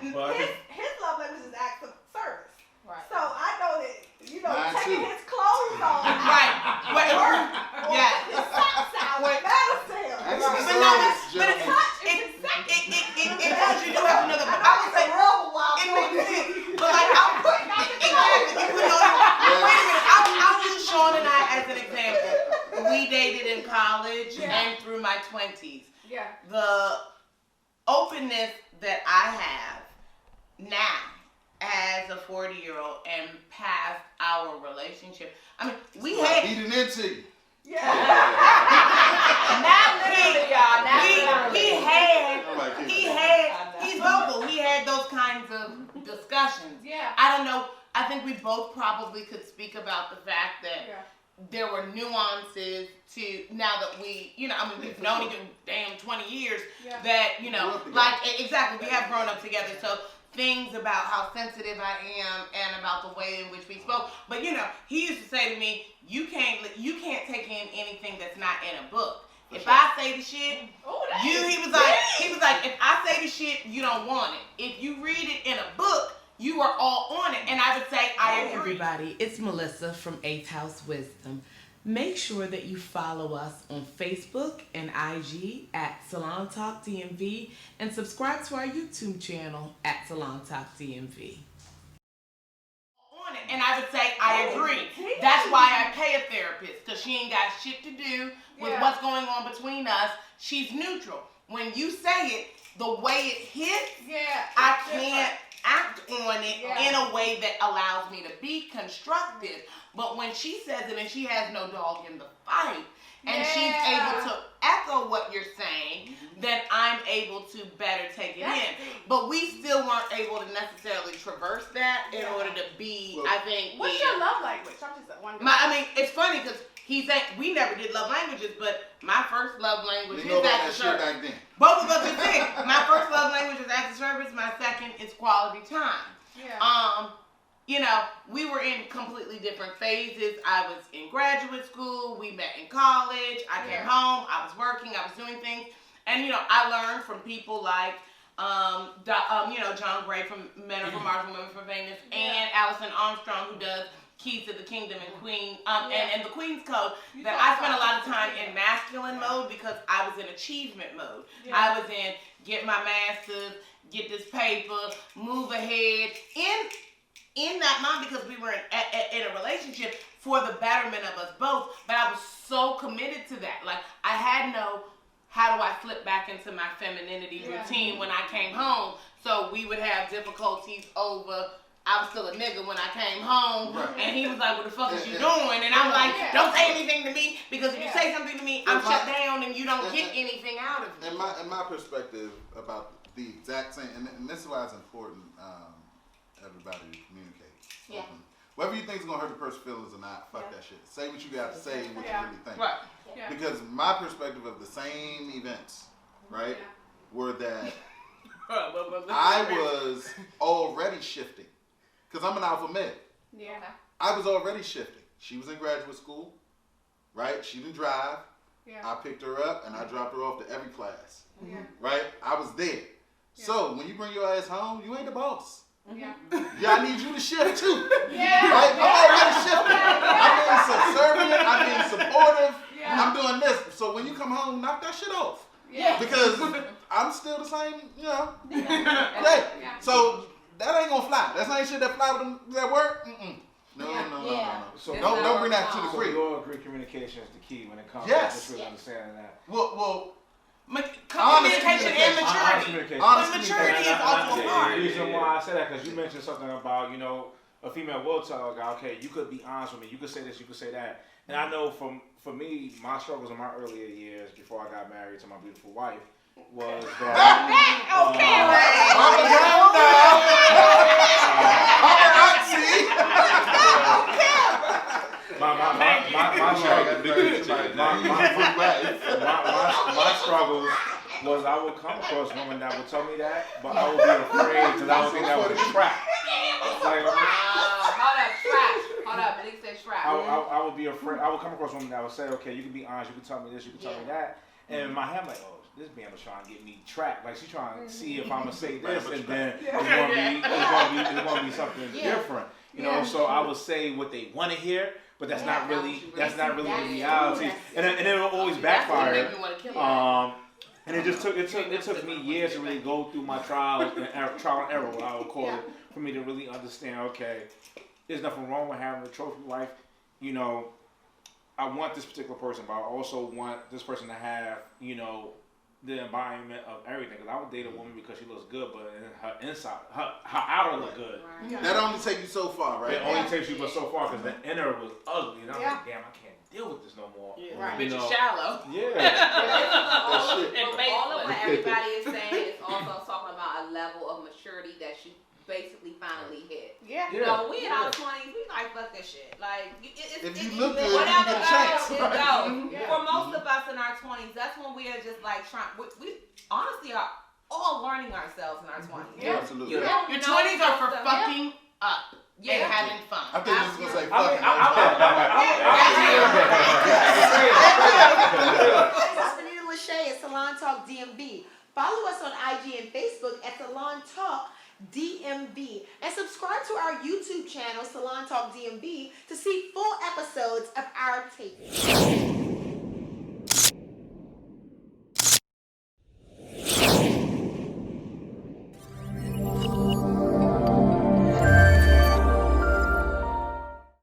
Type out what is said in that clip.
His love language is acts of service. Right. So I know that, Mine taking too. his clothes off. Right. Wait, Yeah. His socks out. Wait. Matters to him. Acts of But service, no, gentlemen. it does. You do have to know that. But I would say it makes sense. But like I'll put exactly. You put on. Wait a minute. I'll use Sean and I as an example. We dated in college and through my 20s. Yeah. The openness that I have now as a 40-year-old and past our relationship. I mean, we had eating into you. Yeah. Not literally, y'all. Not literally. He's vocal. He had those kinds of discussions. Yeah. I don't know. I think we both probably could speak about the fact that there were nuances to, now that we, we've known each other 20 years, that, exactly, we have grown up together. So things about how sensitive I am and about the way in which we spoke. But, he used to say to me, you can't take in anything that's not in a book. If I say the shit, he was like, if I say the shit, you don't want it. If you read it in a book, you are all on it. And I would say, I agree. Hey everybody, it's Melissa from 8th House Wisdom. Make sure that you follow us on Facebook and IG at Salon Talk DMV and subscribe to our YouTube channel at Salon Talk DMV. And I would say, I agree. That's why I pay a therapist, because she ain't got shit to do with what's going on between us. She's neutral. When you say it, the way it hits, I can't act on it in a way that allows me to be constructive. But when she says it and she has no dog in the fight, and she's able to echo what you're saying, then I'm able to better take it in. But we still weren't able to necessarily traverse that in order to be, I think. What's your love language? I'm just wondering. It's funny because we never did love languages, but my first love language is acts of service. Back then. Both of us did. My first love language is acts of service. My second is quality time. We were in completely different phases. I was in graduate school. We met in college. I came home. I was working. I was doing things. And, I learned from people like, John Gray from Men Are From Mars and Women From Venus, and Alison Armstrong, who does Keys to the Kingdom and Queen, and the Queen's Code, that I spent a lot of time in masculine mode because I was in achievement mode. I was in get my master's, get this paper, move ahead, in that mind, because we were in a relationship for the betterment of us both, but I was so committed to that. Like, I had how do I flip back into my femininity routine when I came home? So we would have difficulties over, I was still a nigga when I came home, and he was like, what the fuck is you doing? And I'm like, don't say anything to me, because if you say something to me, I'm shut down and you don't get anything out of me. In my perspective about the exact same, and this is why it's important, everybody to communicate. Whether you think it's going to hurt the person's feelings or not, fuck that shit. Say what you got to say, what you really think. Right. Because my perspective of the same events, were that I was already shifting. Because I'm an alpha male. I was already shifting. She was in graduate school, right? She didn't drive. I picked her up and I dropped her off to every class. Right? I was there. So when you bring your ass home, you ain't the boss. I need you to shift too. Right? I'm already shifting. I'm being subservient. I'm being supportive. I'm doing this. So when you come home, knock that shit off. Because I'm still the same, So that ain't gonna fly. That's not shit that fly with them that work. No. So don't bring that to the crib. You all agree communication is the key when it comes to just really understanding that. Well, communication and maturity. Honest maturity is also a part. The reason why I say that, because you mentioned something about, a female will tell a guy, okay, you could be honest with me, you could say this, you could say that. And I know for me, my struggles in my earlier years before I got married to my beautiful wife was that. My My struggles was I would come across women that would tell me that, but I would be afraid because I would think that was a trap. Hold up, Malik said trap. I would be afraid. I would come across women that would say, okay, you can be honest, you can tell me this, you can tell me that. And in my head, I'm like, oh, this man was trying to get me trapped. Like, she's trying to see if I'm going to say this, and then it's going to be something different. You know, so I would say what they want to hear, but that's not really the reality. And it will always backfire. And it took me years to really go through my trial and error, what I would call it, for me to really understand, okay, there's nothing wrong with having a trophy wife. You know, I want this particular person, but I also want this person to have, you know, the embodiment of everything. Because I would date a woman because she looks good, but her inside, her outer look good. Right. That only takes you so far, right? It only takes you but so far because the inner was ugly. And I was like, damn, I can't deal with this no more. Yeah. Right. You know, shallow. All of what everybody is saying is also talking about a level of maturity that you basically finally hit. You know, we in our 20s, we like, fuck this shit. Like, if you look good, whatever you get a chance. For most of us in our 20s, that's when we are just like trying. We honestly are all learning ourselves in our 20s. Yeah, absolutely. Your 20s are for fucking up. And having fun. I think you was going to say fucking. This is Benita Lachey at Salon Talk DMV. Follow us on IG and Facebook at Salon Talk DMV and subscribe to our YouTube channel, Salon Talk DMV, to see full episodes of our tapes.